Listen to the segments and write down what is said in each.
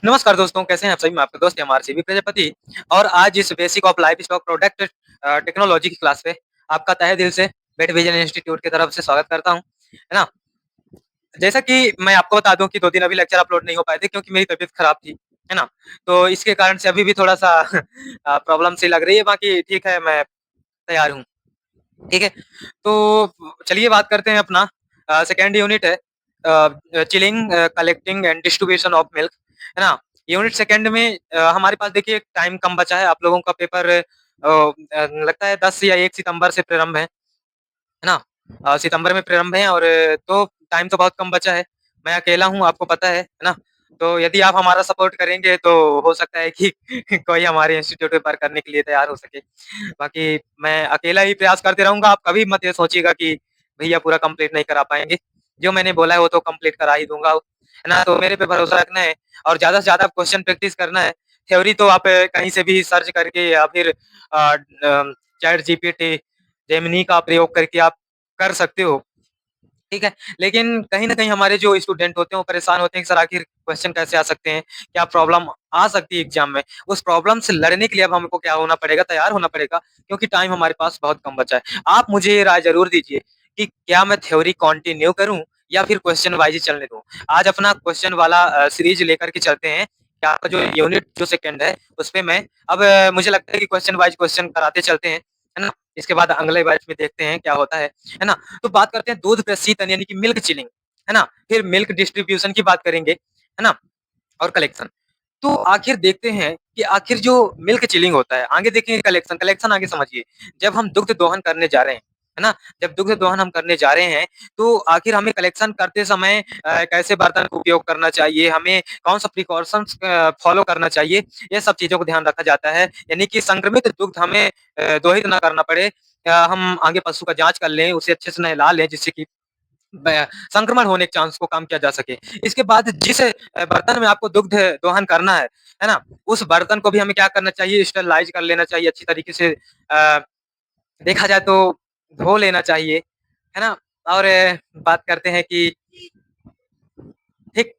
नमस्कार दोस्तों, कैसे हैं आप सभी? मैं आपका दोस्त एमआर सीबी प्रजापति और आज इस basic of life stock product technology की क्लास पे आपका तहे दिल से बेट विजन इंस्टीट्यूट की तरफ से स्वागत करता हूँ, है ना? जैसा कि मैं आपको बता दूँ कि 2 दिन अभी लेक्चर अपलोड नहीं हो पाए थे क्योंकि मेरी तबीयत खराब थी, है ना? तो इसके कारण से अभी भी थोड़ा-सा प्रॉब्लम सी लग रही है, बाकी ठीक है, मैं तैयार हूँ, ठीक है? तो चलिए बात करते हैं अपना सेकंड यूनिट है chilling, collecting and distribution of milk, है ना? यूनिट सेकंड में हमारे पास देखिए टाइम कम बचा है, आप लोगों का पेपर लगता है 10 या 1 सितंबर से प्रारंभ है ना? सितंबर में प्रारंभ है और तो टाइम तो बहुत कम बचा है। मैं अकेला हूँ, आपको पता है ना? तो यदि आप हमारा सपोर्ट करेंगे तो हो सकता है कि कोई हमारे इंस्टीट्यूट में वर्क करने के लिए तैयार हो सके। बाकी मैं अकेला ही प्रयास करते रहूँगा, आप कभी मत ये सोचिएगा कि भैया पूरा कंप्लीट नहीं करा पाएँगे। जो मैंने बोला है वो तो कंप्लीट करा ही दूँगा, है ना? तो मेरे पे भरोसा रखना है और ज़्यादा से ज़्यादा क्वेश्चन प्रैक्टिस करना है। थ्योरी तो आप कहीं से भी सर्च करके या फिर चैट जीपीटी, जेमिनी का प्रयोग करके आप कर सकते हो, ठीक है? लेकिन कहीं न कहीं हमारे जो स्टूडेंट होते हैं वो परेशान होते हैं कि सर आखिर क्वेश्चन कैसे आ सकते हैं? क्या प्रॉब्लम आ सकती है एग्ज़ाम में? उस प्रॉब्लम से लड़ने के लिए अब हमको क्या होना पड़ेगा, तैयार होना पड़ेगा क्योंकि टाइम हमारे पास बहुत कम बचा है। आप मुझे ये राय ज़रूर दीजिए कि क्या मैं थ्योरी कंटिन्यू करूँ या फिर क्वेश्चन वाइज़ ही चलने दूँ? आज अपना क्वेश्चन वाला सीरीज़ लेकर के चलते हैं। क्या आपका जो यूनिट जो सेकंड है, उसपे मैं अब मुझे लगता है कि क्वेश्चन वाइज़ क्वेश्चन कराते चलते हैं, है ना? इसके बाद अगले बैच में देखते हैं क्या होता है ना? तो बात करते हैं दूध प्रशीतन यानी कि मिल्क चिलिंग, है ना? फिर मिल्क डिस्ट्रीब्यूशन की बात करेंगे, है ना? और कलेक्शन। तो आखिर देखते हैं कि आखिर जो मिल्क चिलिंग होता है, आगे देखेंगे कलेक्शन, कलेक्शन आगे समझिए। जब हम दुग्ध दोहन करने जा रहे हैं, है ना? जब दुग्ध दोहन हम करने जा रहे हैं, तो आखिर हमें कलेक्शन करते समय कैसे बर्तन का उपयोग करना चाहिए, हमें कौन-सा प्रिकॉशंस फॉलो करना चाहिए, ये सब चीज़ों को ध्यान रखा जाता है। यानी कि संक्रमित दुग्ध हमें दोहित ना करना पड़े। हम आगे पशु का जाँच कर लें, उसे अच्छे से नहला लें जिससे कि संक्रमण होने के चांस को कम किया जा सके। इसके बाद जिस बर्तन में आपको दुग्ध दोहन करना है ना? उस बर्तन को भी हमें क्या करना चाहिए स्टरलाइज़ कर लेना चाहिए अच्छी तरीके से देखा जाए तो धो लेना चाहिए, है ना? और बात करते हैं कि ठीक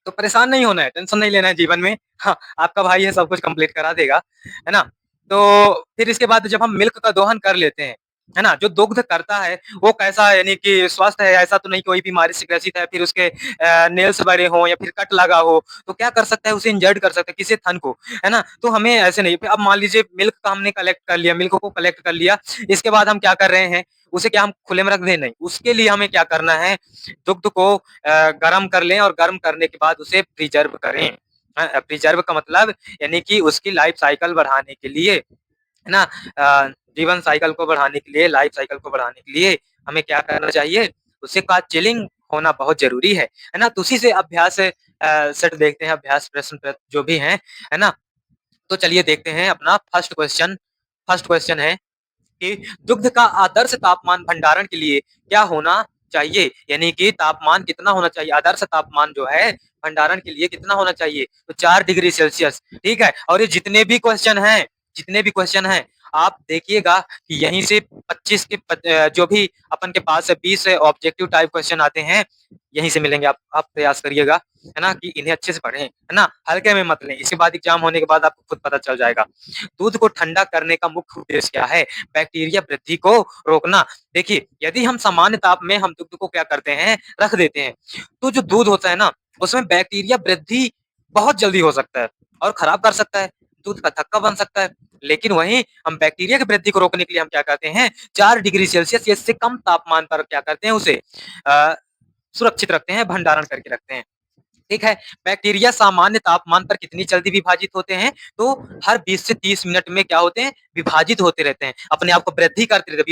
तो परेशान नहीं होना है, टेंशन नहीं लेना है जीवन में। हाँ, आपका भाई है सब कुछ कंप्लीट करा देगा, है ना? तो फिर इसके बाद जब हम मिल्क का दोहन कर लेते हैं, है ना? जो दुग्ध करता है वो कैसा यानी कि स्वस्थ है, ऐसा तो नहीं कोई बीमारी से ग्रसित है, फिर उसके नेल्स बड़े हों या फिर कट लगा हो, तो क्या कर सकता है उसे इंजर्ड कर सकता है, किसी थन को, है ना? तो हमें ऐसे नहीं अब मान लीजिए मिल्क का हमने कलेक्ट कर लिया, मिल्क को कलेक्ट कर लिया, इसके बाद हम क्या कर रहे हैं, उसे क्या हम खुले में रख दें? नहीं, उसके लिए हमें क्या करना है, दुग्ध को गरम कर लें और गरम करने के बाद उसे प्रिज़र्व करें। प्रिज़र्व का मतलब यानी कि उसकी लाइफ़ साइकिल बढ़ाने के लिए, है ना? जीवन साइकिल को बढ़ाने के लिए, लाइफ़ साइकिल को बढ़ाने के लिए हमें क्या करना चाहिए? उसी का चिलिंग होना बहुत ज़रूरी है ना? तो उसी से अभ्यास सेट देखते हैं, अभ्यास प्रश्न जो भी हैं, है ना? तो चलिए देखते हैं अपना फर्स्ट क्वेश्चन है कि दुग्ध का आदर्श तापमान भंडारण के लिए क्या होना चाहिए? यानी कि तापमान कितना होना चाहिए? आदर्श तापमान जो है भंडारण के लिए कितना होना चाहिए? तो 4 डिग्री सेल्सियस, ठीक है? और ये जितने भी क्वेश्चन हैं, आप देखिएगा कि यहीं से 25 के जो भी अपन के पास 20 ऑब्जेक्टिव टाइप क्वेश्चन आते हैं, यहीं से मिलेंगे। आप प्रयास करिएगा, है ना? कि इन्हें अच्छे से पढ़ें, है ना? हल्के में मत लें। इसके बाद एग्ज़ाम होने के बाद आपको खुद पता चल जाएगा। दूध को ठंडा करने का मुख्य उद्देश्य क्या है? बैक्टीरिया वृद्धि को रोकना। देखिए, यदि हम सामान्य ताप में हम दूध को क्या करते हैं, रख देते हैं, तो जो दूध होता है ना, उसमें बैक्टीरिया वृद्धि बहुत जल्दी हो सकता है और खराब कर सकता है, दूध का थक्का बन सकता है। लेकिन वहीं हम बैक्टीरिया की वृद्धि को रोकने के लिए हम क्या करते हैं, 4 डिग्री सेल्सियस या इससे कम तापमान पर क्या करते हैं उसे अ, सुरक्षित रखते हैं, भंडारण करके रखते हैं। ठीक है, बैक्टीरिया सामान्य तापमान पर कितनी जल्दी विभाजित होते हैं? तो हर 20 से 30 मिनट में क्या होते हैं? विभाजित होते रहते हैं, अपने आप को वृद्धि करते रहते हैं।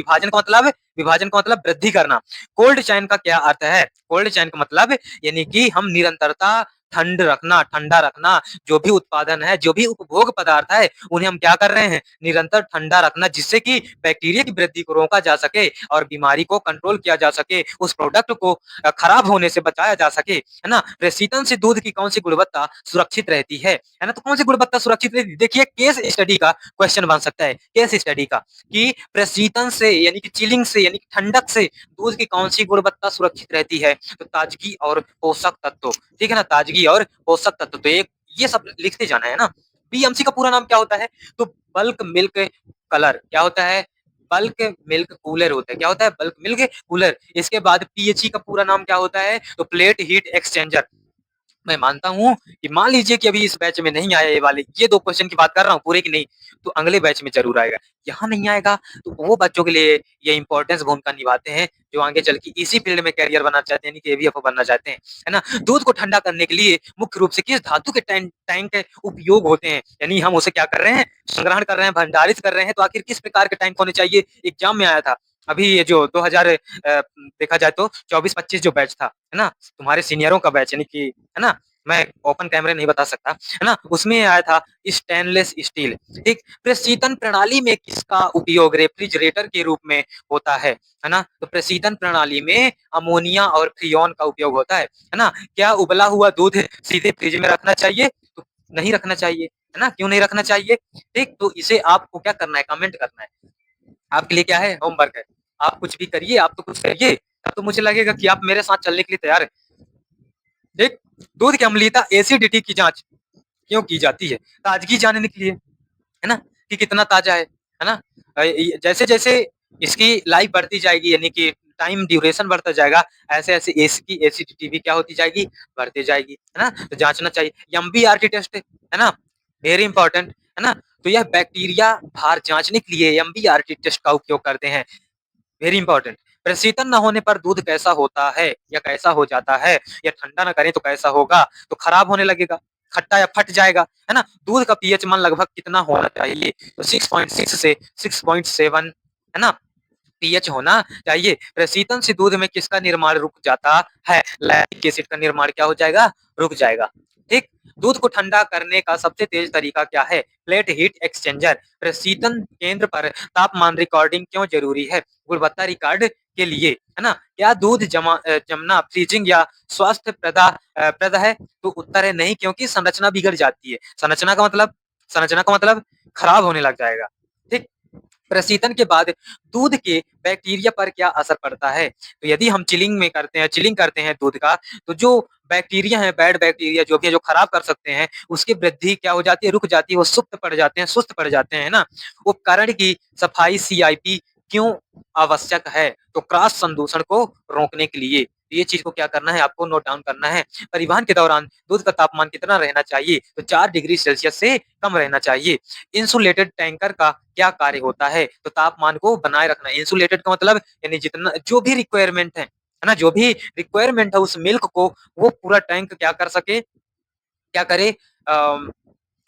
विभाजन का मतलब वृद्धि करना। कोल्ड चेन का क्या अर्थ है? कोल्ड चेन का मतलब यानी कि हम निरंतरता ठंडा रखना, जो भी उत्पादन है, जो भी उपभोग पदार्थ है, उन्हें हम क्या कर रहे हैं? निरंतर ठंडा रखना जिससे कि बैक्टीरिया की वृद्धि को रोका जा सके और बीमारी को कंट्रोल किया जा सके, उस प्रोडक्ट को खराब होने से बचाया जा सके, है ना? प्रशीतन से दूध की कौन-सी गुणवत्ता सुरक्षित रहती है ना? तो कौन-सी गुणवत्ता सुरक्षित रहती है? देखिए केस स्टडी का क्वेश्चन बन सकता है, केस स्टडी का कि प्रशीतन से यानी कि चिलिंग से यानी कि ठंडक से दूध की कौन-सी गुणवत्ता सुरक्षित रहती है? तो ताजगी और पोषक तत्व, ठीक है ना? ताजगी और पोषक तत्व तो ये सब लिखते जाना है ना। बीएमसी का पूरा नाम क्या होता है? तो बल्क मिल्क कलर क्या होता है? बल्क मिल्क कूलर होता है। क्या होता है? Bulk milk cooler. इसके बाद पीएचई का पूरा नाम क्या होता है? तो प्लेट हीट एक्सचेंजर। मैं मानता हूँ कि मान लीजिए कि अभी इस बैच में नहीं आया ये वाले, ये 2 क्वेश्चन की बात कर रहा हूँ पूरे की नहीं, तो अगले बैच में ज़रूर आएगा। यहाँ नहीं आएगा तो वो बच्चों के लिए ये इम्पोर्टेंस भूमिका निभाते हैं, जो आगे चल के इसी फील्ड में करियर बनाना चाहते हैं, यानी कि एवीएफओ बनना चाहते हैं, है ना? दूध को ठंडा करने के लिए मुख्य रूप से किस धातु के टैंक के उपयोग होते हैं? यानी हम उसे क्या कर रहे हैं? संग्रहण कर रहे हैं, भंडारित कर रहे हैं, तो आखिर किस प्रकार के टैंक होने चाहिए? एग्ज़ाम में आया था। अभी ये जो 2000 देखा जाए तो 24-25 जो बैच था, है ना? तुम्हारे सीनियरों का बैच यानी कि है ना? मैं ओपन कैमरे नहीं बता सकता, है ना? उसमें आया था स्टेनलेस स्टील, ठीक? प्रशीतन प्रणाली में किसका उपयोग रेफ्रिजरेटर के रूप में होता है ना? तो प्रशीतन प्रणाली में अमोनिया और फ्रीऑन का उपयोग होता है ना? क्या उबला हुआ दूध सीधे फ्रिज में रखना चाहिए? तो नहीं रखना चाहिए, है ना? क्यों नहीं रखना चाहिए? ठीक? तो इसे आपको क्या करना है? कमेंट करना है। आपके लिए क्या है? होमवर्क है। आप कुछ भी करिए, आप तो कुछ करिए, तब तो मुझे लगेगा कि आप मेरे साथ चलने के लिए तैयार हैं। एक दूध की अम्लीयता एसिडिटी की जांच क्यों की जाती है? ताजगी जानने के लिए, है ना? कि कितना ताजा है ना? जैसे-जैसे इसकी लाइफ बढ़ती जाएगी यानी कि टाइम ड्यूरेशन बढ़ता जाएगा, ऐसे-ऐसे इसकी एसिडिटी भी क्या होती जाएगी? बढ़ती जाएगी, है ना? तो जाँचना चाहिए। एमबीआरटी टेस्ट है ना? वेरी इंपोर्टेंट, है ना? तो यह बैक्टीरिया भार जाँचने के लिए एमबीआरटी टेस्ट का उपयोग करते हैं। Very important. प्रशीतन न होने पर दूध कैसा होता है या कैसा हो जाता है या ठंडा ना करें तो कैसा होगा? तो खराब होने लगेगा, खट्टा या फट जाएगा, है ना? दूध का पीएच मान लगभग कितना होना चाहिए? तो 6.6 से 6.7 है ना? पीएच होना चाहिए। प्रशीतन से दूध में किसका निर्माण रुक जाता है? लैक्टिक एसिड का निर्माण क्या हो जाएगा? रुक जाएगा। ठीक? दूध को ठंडा करने का सबसे तेज तरीका क्या है? Plate heat exchanger. प्रशीतन केंद्र पर तापमान रिकॉर्डिंग क्यों जरूरी है? गुणवत्ता रिकॉर्ड के लिए, है ना? क्या दूध जमना फ्रीजिंग या स्वास्थ्य प्रद है? तो उत्तर है नहीं, क्योंकि संरचना बिगड़ जाती है। संरचना का मतलब खराब होने लग जाएगा। ठीक? प्रशीतन के बाद दूध के बैक्टीरिया पर क्या असर पड़ता है? तो यदि हम चिलिंग करते हैं दूध का, तो जो बैक्टीरिया है, बैड बैक्टीरिया जो भी है, जो खराब कर सकते हैं, उसकी वृद्धि क्या हो जाती है? रुक जाती है, वो सुस्त पड़ जाते हैं ना? उपकरण की सफाई सीआईपी क्यों आवश्यक है? तो क्रॉस संदूषण को रोकने के लिए। ये चीज़ को क्या करना है? आपको नोट डाउन करना है। परिवहन के दौरान दूध का तापमान कितना रहना चाहिए? तो 4 डिग्री सेल्सियस से कम रहना चाहिए। इंसुलेटेड टैंकर का क्या कार्य होता है? तो तापमान को बनाए रखना। इंसुलेटेड का मतलब यानी जितना जो भी रिक्वायरमेंट है ना? जो भी रिक्वायरमेंट है उस मिल्क को वो पूरा टैंक क्या कर सके, क्या करे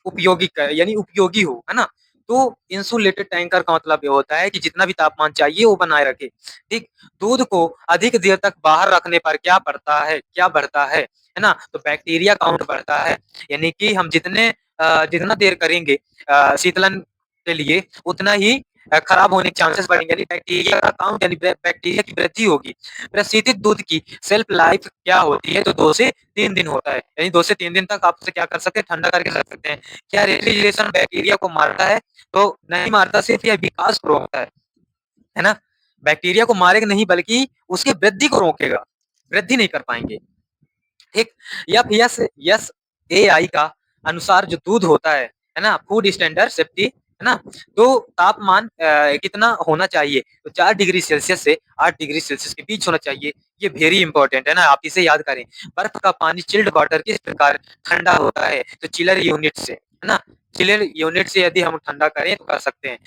उपयोगी यानी उपयोगी हो, है ना? तो इंसुलेटेड टैंकर का मतलब ये होता है कि जितना भी तापमान चाहिए वो बनाए रखे। ठीक? दूध को अधिक देर तक बाहर रखने पर क्या बढ़ता है ना? तो बैक्टीरिया काउंट बढ़ता है। यानी कि हम जितना देर करेंगे शीतलन के लिए उतना ही खराब होने के चांसेस बढ़ेंगे, यानी बैक्टीरिया का काउंट यानी बैक्टीरिया की वृद्धि होगी। प्रशीतित दूध की शेल्फ लाइफ क्या होती है? तो 2 से 3 दिन होता है। यानी 2 से 3 दिन तक आप उसे क्या कर सकते हैं? ठंडा करके रख सकते हैं। क्या रेफ्रिजरेशन बैक्टीरिया को मारता है? तो नहीं मारता, सिर्फ यह विकास को रोकता है ना? बैक्टीरिया को मारेगा नहीं बल्कि उसकी वृद्धि को रोकेगा। वृद्धि नहीं कर पाएँगे। ठीक? एफएसएसएआई का अनुसार जो दूध होता है ना? फूड स्टैंडर्ड सेफ्टी, है ना? तो तापमान कितना होना चाहिए? तो 4 डिग्री सेल्सियस से 8 डिग्री सेल्सियस के बीच होना चाहिए। ये वेरी इंपॉर्टेंट है ना? आप इसे याद करें। बर्फ का पानी चिल्ड वाटर किस प्रकार ठंडा होता है? तो चिलर यूनिट से, है ना? चिलर यूनिट से यदि हम ठंडा करें तो कर सकते हैं।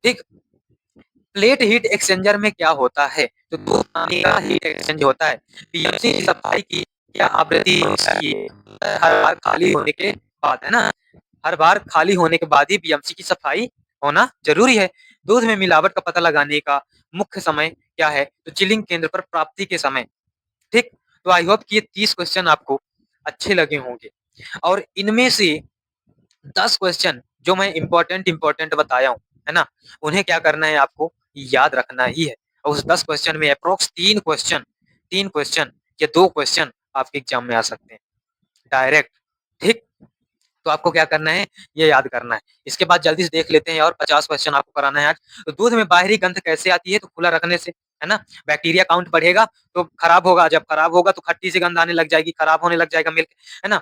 ठीक? प्लेट हीट एक्सचेंजर में क्या होता है? तो दूध पानी का हीट एक्सचेंज होता है। पीएमसी की सफाई की क्या आवृत्ति होनी चाहिए? हर बार खाली होने के बाद, है ना? हर बार खाली होने के बाद ही पीएमसी की सफाई होना ज़रूरी है। दूध में मिलावट का पता लगाने का मुख्य समय क्या है? तो चिलिंग केंद्र पर प्राप्ति के समय। ठीक? तो आई होप कि ये 30 क्वेश्चन आपको अच्छे लगे होंगे और इनमें से 10 क्वेश्चन जो मैं इम्पोर्टेंट बताया हूँ, है ना? उन्हें क्या करना है आपको याद रखना ही है और उस 10 क्वेश्चन में अप्रॉक्स 3 क्वेश्चन या 2 क्वेश्चन आपके एग्ज़ाम में आ सकते हैं, डायरेक्ट, ठीक? तो आपको क्या करना है, ये याद करना है। इसके बाद जल्दी से देख लेते हैं और 50 क्वेश्चन आपको कराना है आज। तो दूध में बाहरी गंध कैसे आती है? तो खुला रखने से, है ना? बैक्टीरिया काउंट बढ़ेगा तो खराब होगा, जब खराब होगा तो खट्टी सी गंध आने लग जाएगी, खराब होने लग जाएगा मिल्क, है ना?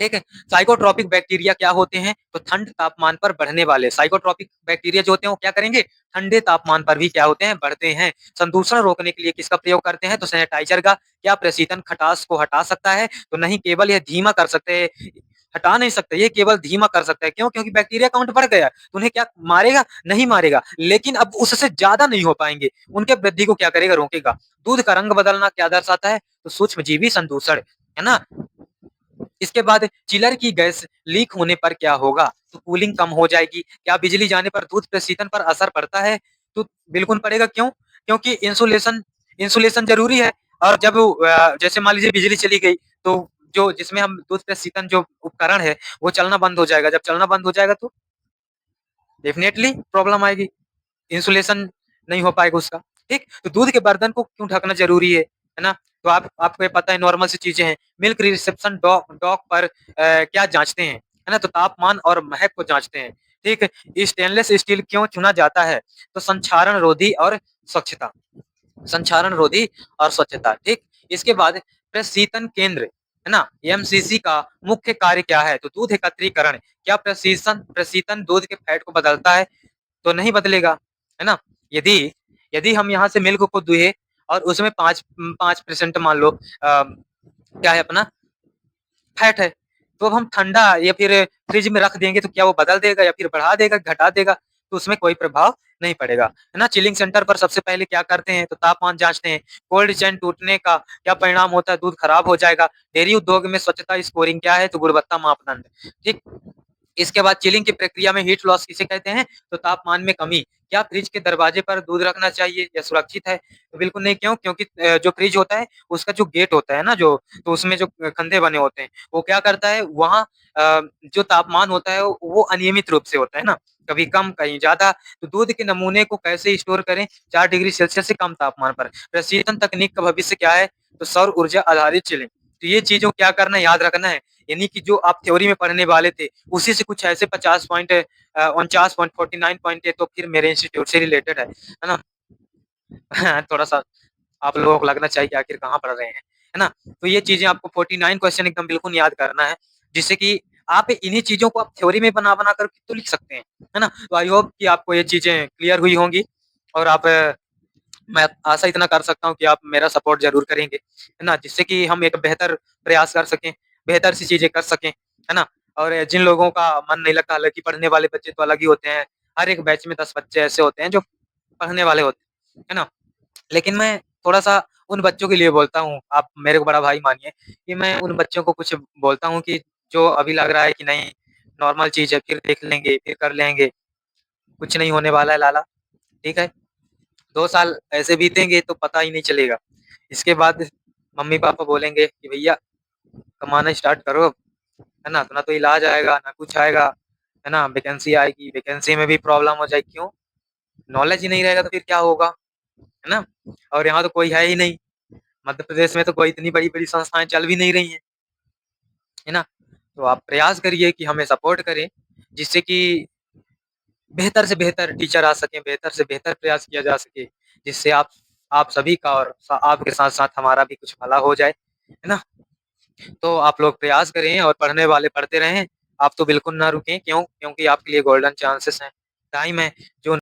ठीक है? साइकोट्रॉपिक बैक्टीरिया क्या होते हैं? तो ठंड तापमान पर बढ़ने वाले साइकोट्रॉपिक बैक्टीरिया जो होते हैं वो क्या करेंगे? ठंडे तापमान पर भी क्या होते हैं? बढ़ते हैं। संदूषण रोकने के लिए किसका प्रयोग करते हैं? तो सैनिटाइज़र का। क्या प्रशीतन खटास को हटा सकता है? तो नहीं, केवल यह धीमा कर सकते हैं, हटा नहीं सकते, ये केवल धीमा कर सकता है। क्यों? क्योंकि बैक्टीरिया काउंट बढ़ गया है। तो उन्हें क्या मारेगा? नहीं मारेगा, लेकिन अब उससे ज़्यादा नहीं हो पाएँगे। उनके वृद्धि को क्या करेगा? रोकेगा। दूध का रंग बदलना क्या दर्शाता है? तो सूक्ष्मजीवी संदूषण, है ना? इसके बाद चिलर की गैस लीक होने पर क्या होगा? तो कूलिंग कम हो जाएगी। क्या बिजली जाने पर दूध प्रशीतन पर असर पड़ता है? तो बिल्कुल पड़ेगा। क्यों? क्योंकि इंसुलेशन इंसुलेशन ज़रूरी है। और जब जैसे मान लीजिए बिजली चली गई, तो जो जिसमें हम दूध प्रशीतन जो उपकरण है, वो चलना बंद हो जाएगा। जब चलना बंद हो जाएगा तो डेफ़िनेटली प्रॉब्लम आएगी। इंसुलेशन नहीं हो पाएगा उसका, ठीक? तो दूध के बर्तन को क्यों ढकना ज़रूरी है ना? तो आपको ये पता है, नॉर्मल सी चीज़ें हैं। मिल्क रिसेप्शन डॉग पर क्या जाँचते हैं, है ना? तो तापमान और महक को जाँचते हैं, ठीक है? स्टेनलेस स्टील क्यों चुना जाता है? तो संक्षारण रोधी और स्वच्छता। संक्षारण रोधी और स्वच्छता, ठीक? इसके बाद प्रशीतन केंद्र, है ना? एमसीसी का मुख्य कार्य क्या है? तो दूध एकत्रीकरण। क्या प्रशीतन प्रशीतन दूध के फैट को बदलता है? तो नहीं बदलेगा, है ना? यदि यदि हम यहाँ से मिल्क को दुहे और उसमें 5% मान लो क्या है अपना फैट है, तो अब हम ठंडा या फिर फ्रिज में रख देंगे तो क्या वो बदल देगा या फिर बढ़ा देगा, घटा देगा? तो उसमें कोई प्रभाव नहीं पड़ेगा, है ना? चिलिंग सेंटर पर सबसे पहले क्या करते हैं? तो तापमान जाँचते हैं। कोल्ड चेन टूटने का क्या परिणाम होता है? दूध खराब हो जाएगा। डेयरी उद्योग में स्वच्छता स्कोरिंग क्या है? तो गुणवत्ता मापदंड, ठीक? इसके बाद चिलिंग की प्रक्रिया में हीट लॉस किसे कहते हैं? तो तापमान में कमी। क्या फ्रिज के दरवाजे पर दूध रखना चाहिए? यह सुरक्षित है? तो बिल्कुल नहीं। क्यों? क्योंकि जो फ्रिज होता है उसका जो गेट होता है ना, जो तो उसमें जो खंधे बने होते हैं, वो क्या करता है वहाँ जो तापमान होता है वो अनियमित रूप से होता है ना, कभी कम कहीं ज़्यादा। तो दूध के नमूने को कैसे स्टोर करें? 4 डिग्री सेल्सियस से कम तापमान पर। प्रशीतन तकनीक का भविष्य क्या है? तो सौर ऊर्जा आधारित चिलिंग। तो ये चीज़ों को क्या करना है? याद रखना है। यानी कि जो आप थ्योरी में पढ़ने वाले थे, उसी से कुछ ऐसे 50 पॉइंट 49 पॉइंट 49 पॉइंट है, तो फिर मेरे इंस्टीट्यूट से रिलेटेड है ना? थोड़ा-सा आप लोगों को लगना चाहिए कि आखिर कहाँ पढ़ रहे हैं, है ना? तो ये चीज़ें आपको 49 क्वेश्चन एकदम बिल्कुल याद करना है, जिससे कि आप इन्हीं चीज़ों को आप थ्योरी में बना-बना कर के तो लिख सकते हैं, है ना? तो आई होप कि आपको ये चीज़ें क्लियर हुई होंगी और मैं आशा इतना कर सकता हूँ कि आप मेरा सपोर्ट ज़रूर करेंगे, है ना? जिससे कि हम एक बेहतर प्रयास कर सकें, बेहतर सी चीज़ें कर सकें, है ना? और जिन लोगों का मन नहीं लगता, हालाँकि पढ़ने वाले बच्चे तो अलग ही होते हैं, हर एक बैच में 10 बच्चे ऐसे होते हैं जो पढ़ने वाले होते हैं, है ना? लेकिन मैं थोड़ा-सा उन बच्चों के लिए बोलता हूँ, आप मेरे को बड़ा भाई मानिए, कि मैं उन बच्चों को कुछ बोलता हूँ कि जो अभी लग रहा है कि नहीं, नॉर्मल चीज़ है, फिर देख लेंगे, फिर कर लेंगे, कुछ नहीं होने वाला है लाला, ठीक है? 2 साल ऐसे बीतेंगे तो पता ही नहीं चलेगा। इसके बाद मम्मी-पापा बोलेंगे कि भैया कमाना स्टार्ट करो, है ना? तो ना तो इलाज आएगा, ना कुछ आएगा, है ना? वैकेंसी आएगी, वैकेंसी में भी प्रॉब्लम हो जाएगी। क्यों? नॉलेज ही नहीं रहेगा तो फिर क्या होगा, है ना? और यहाँ तो कोई है ही नहीं। मध्य प्रदेश में तो कोई इतनी बड़ी-बड़ी संस्थाएँ चल भी नहीं रही हैं, है ना? तो आप प्रयास करिए कि हमें सपोर्ट करें, जिससे कि बेहतर से बेहतर टीचर आ सकें, बेहतर से बेहतर प्रयास किया जा सके, जिससे आप सभी का और आपके साथ-साथ हमारा भी कुछ भला हो जाए, है ना? तो आप लोग प्रयास करें और पढ़ने वाले पढ़ते रहें। आप तो बिल्कुल ना रुकें, क्यों? क्योंकि आपके लिए गोल्डन चांसेस हैं, टाइम है, जो